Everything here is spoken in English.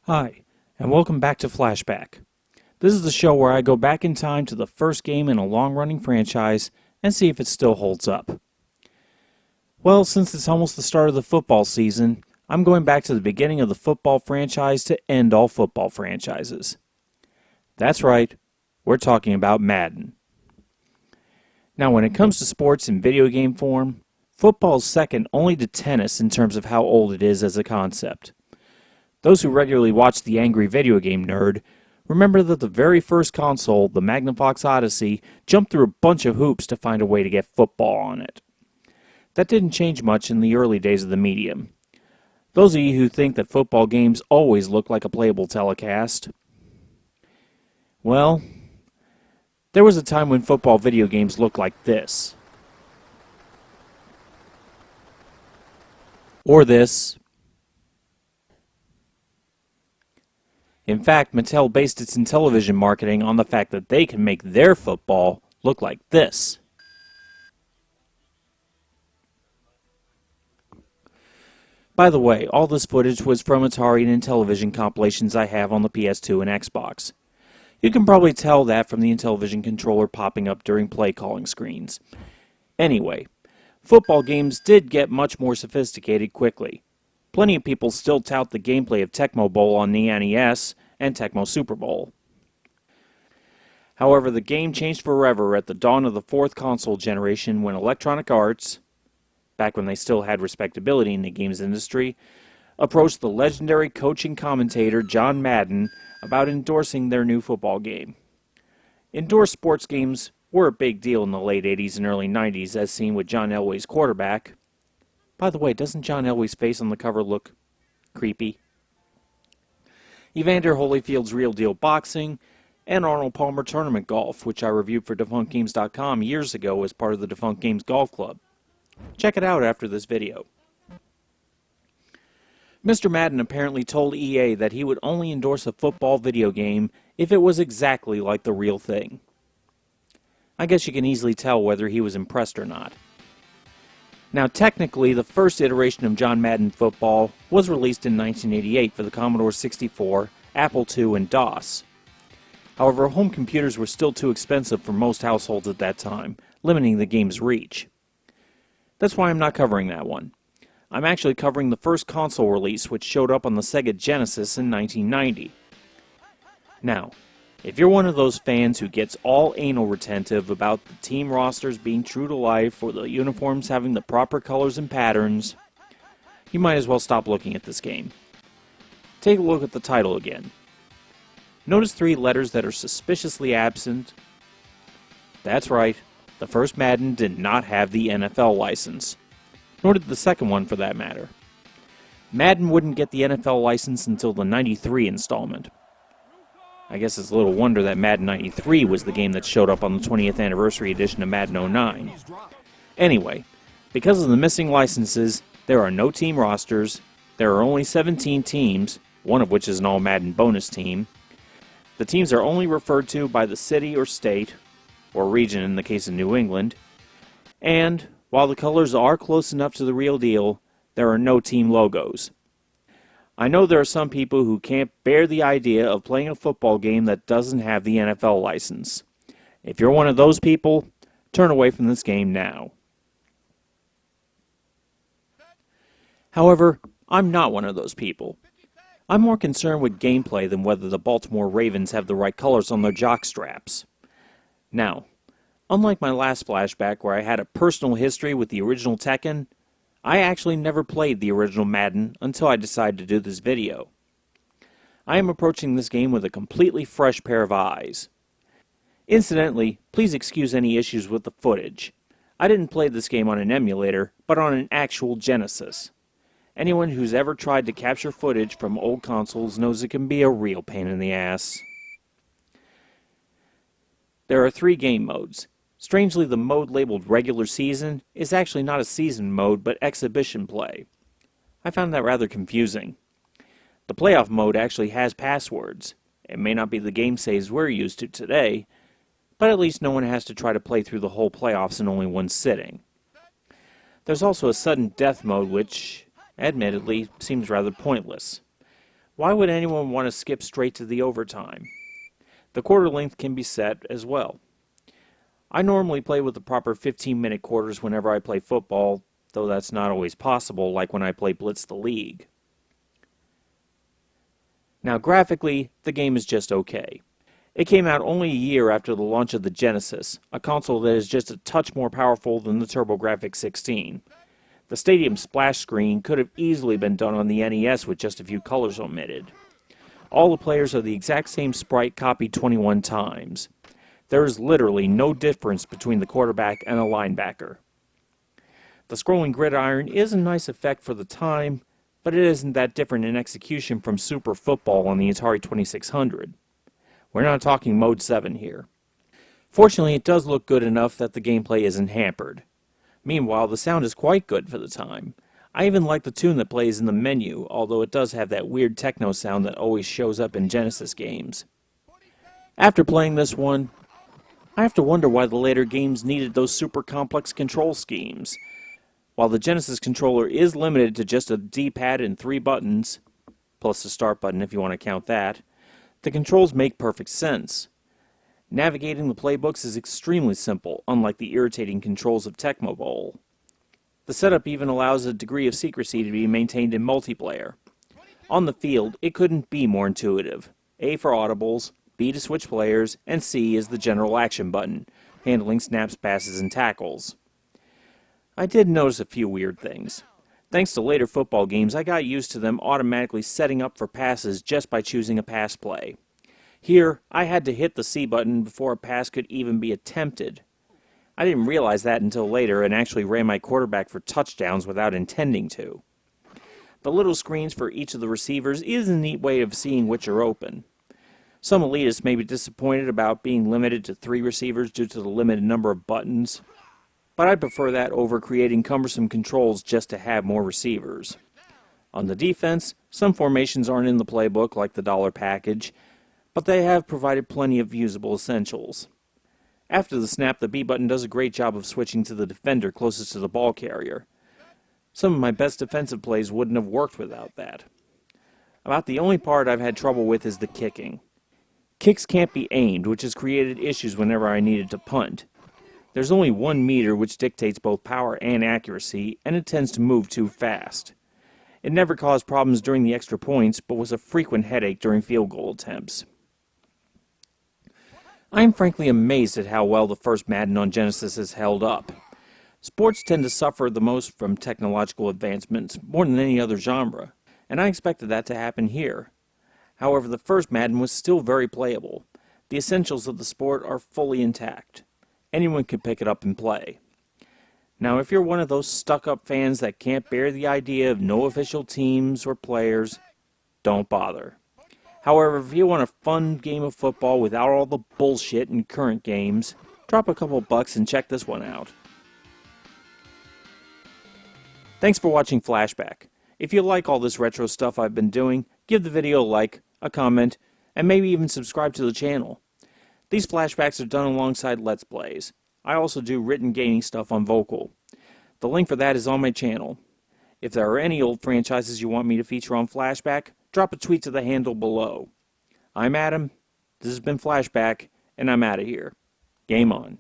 Hi, and welcome back to Flashback. This is the show where I go back in time to the first game in a long-running franchise and see if it still holds up. Well, since it's almost the start of the football season, I'm going back to the beginning of the football franchise to end all football franchises. That's right, we're talking about Madden. Now, when it comes to sports in video game form, football is second only to tennis in terms of how old it is as a concept. Those who regularly watch The Angry Video Game Nerd remember that the very first console, the Magnavox Odyssey, jumped through a bunch of hoops to find a way to get football on it. That didn't change much in the early days of the medium. Those of you who think that football games always look like a playable telecast, well, there was a time when football video games looked like this. Or this. In fact, Mattel based its Intellivision marketing on the fact that they can make their football look like this. By the way, all this footage was from Atari and Intellivision compilations I have on the PS2 and Xbox. You can probably tell that from the Intellivision controller popping up during play calling screens. Anyway, football games did get much more sophisticated quickly. Plenty of people still tout the gameplay of Tecmo Bowl on the NES and Tecmo Super Bowl. However, the game changed forever at the dawn of the fourth console generation when Electronic Arts, back when they still had respectability in the games industry, approached the legendary coach and commentator John Madden about endorsing their new football game. Endorsed sports games were a big deal in the late 80s and early 90s, as seen with John Elway's quarterback. By the way, doesn't John Elway's face on the cover look creepy? Evander Holyfield's Real Deal Boxing, and Arnold Palmer Tournament Golf, which I reviewed for DefunctGames.com years ago as part of the Defunct Games Golf Club. Check it out after this video. Mr. Madden apparently told EA that he would only endorse a football video game if it was exactly like the real thing. I guess you can easily tell whether he was impressed or not. Now, technically, the first iteration of John Madden Football was released in 1988 for the Commodore 64, Apple II, and DOS. However, home computers were still too expensive for most households at that time, limiting the game's reach. That's why I'm not covering that one. I'm actually covering the first console release, which showed up on the Sega Genesis in 1990. Now, if you're one of those fans who gets all anal retentive about the team rosters being true to life or the uniforms having the proper colors and patterns, you might as well stop looking at this game. Take a look at the title again. Notice three letters that are suspiciously absent. That's right, the first Madden did not have the NFL license, nor did the second one for that matter. Madden wouldn't get the NFL license until the 93 installment. I guess it's little wonder that Madden 93 was the game that showed up on the 20th anniversary edition of Madden 09. Anyway, because of the missing licenses, there are no team rosters, there are only 17 teams, one of which is an all-Madden bonus team. The teams are only referred to by the city or state, or region in the case of New England, and while the colors are close enough to the real deal, there are no team logos. I know there are some people who can't bear the idea of playing a football game that doesn't have the NFL license. If you're one of those people, turn away from this game now. However, I'm not one of those people. I'm more concerned with gameplay than whether the Baltimore Ravens have the right colors on their jock straps. Now, unlike my last flashback where I had a personal history with the original Tekken, I actually never played the original Madden until I decided to do this video. I am approaching this game with a completely fresh pair of eyes. Incidentally, please excuse any issues with the footage. I didn't play this game on an emulator, but on an actual Genesis. Anyone who's ever tried to capture footage from old consoles knows it can be a real pain in the ass. There are 3 game modes. Strangely, the mode labeled Regular Season is actually not a season mode, but Exhibition Play. I found that rather confusing. The Playoff mode actually has passwords. It may not be the game saves we're used to today, but at least no one has to try to play through the whole playoffs in only one sitting. There's also a sudden death mode which, admittedly, seems rather pointless. Why would anyone want to skip straight to the overtime? The quarter length can be set as well. I normally play with the proper 15-minute quarters whenever I play football, though that's not always possible, like when I play Blitz the League. Now graphically, the game is just okay. It came out only a year after the launch of the Genesis, a console that is just a touch more powerful than the TurboGrafx 16. The Stadium splash screen could have easily been done on the NES with just a few colors omitted. All the players are the exact same sprite copied 21 times. There is literally no difference between the quarterback and a linebacker. The scrolling gridiron is a nice effect for the time, but it isn't that different in execution from Super Football on the Atari 2600. We're not talking Mode 7 here. Fortunately, it does look good enough that the gameplay isn't hampered. Meanwhile, the sound is quite good for the time. I even like the tune that plays in the menu, although it does have that weird techno sound that always shows up in Genesis games. After playing this one, I have to wonder why the later games needed those super complex control schemes. While the Genesis controller is limited to just a D-pad and 3 buttons, plus the start button if you want to count that, the controls make perfect sense. Navigating the playbooks is extremely simple, unlike the irritating controls of Tecmo Bowl. The setup even allows a degree of secrecy to be maintained in multiplayer. On the field, it couldn't be more intuitive. A for audibles, B to switch players, and C is the general action button, handling snaps, passes, and tackles. I did notice a few weird things. Thanks to later football games, I got used to them automatically setting up for passes just by choosing a pass play. Here, I had to hit the C button before a pass could even be attempted. I didn't realize that until later and actually ran my quarterback for touchdowns without intending to. The little screens for each of the receivers is a neat way of seeing which are open. Some elitists may be disappointed about being limited to 3 receivers due to the limited number of buttons, but I prefer that over creating cumbersome controls just to have more receivers. On the defense, some formations aren't in the playbook like the dollar package, but they have provided plenty of usable essentials. After the snap, the B button does a great job of switching to the defender closest to the ball carrier. Some of my best defensive plays wouldn't have worked without that. About the only part I've had trouble with is the kicking. Kicks can't be aimed, which has created issues whenever I needed to punt. There's only 1 meter, which dictates both power and accuracy, and it tends to move too fast. It never caused problems during the extra points, but was a frequent headache during field goal attempts. I am frankly amazed at how well the first Madden on Genesis has held up. Sports tend to suffer the most from technological advancements, more than any other genre, and I expected that to happen here. However, the first Madden was still very playable. The essentials of the sport are fully intact. Anyone can pick it up and play. Now, if you're one of those stuck-up fans that can't bear the idea of no official teams or players, don't bother. However, if you want a fun game of football without all the bullshit in current games, drop a couple bucks and check this one out. Thanks for watching Flashback. If you like all this retro stuff I've been doing, give the video a like, a comment, and maybe even subscribe to the channel. These flashbacks are done alongside Let's Plays. I also do written gaming stuff on Vocal. The link for that is on my channel. If there are any old franchises you want me to feature on Flashback, drop a tweet to the handle below. I'm Adam, this has been Flashback, and I'm out of here. Game on.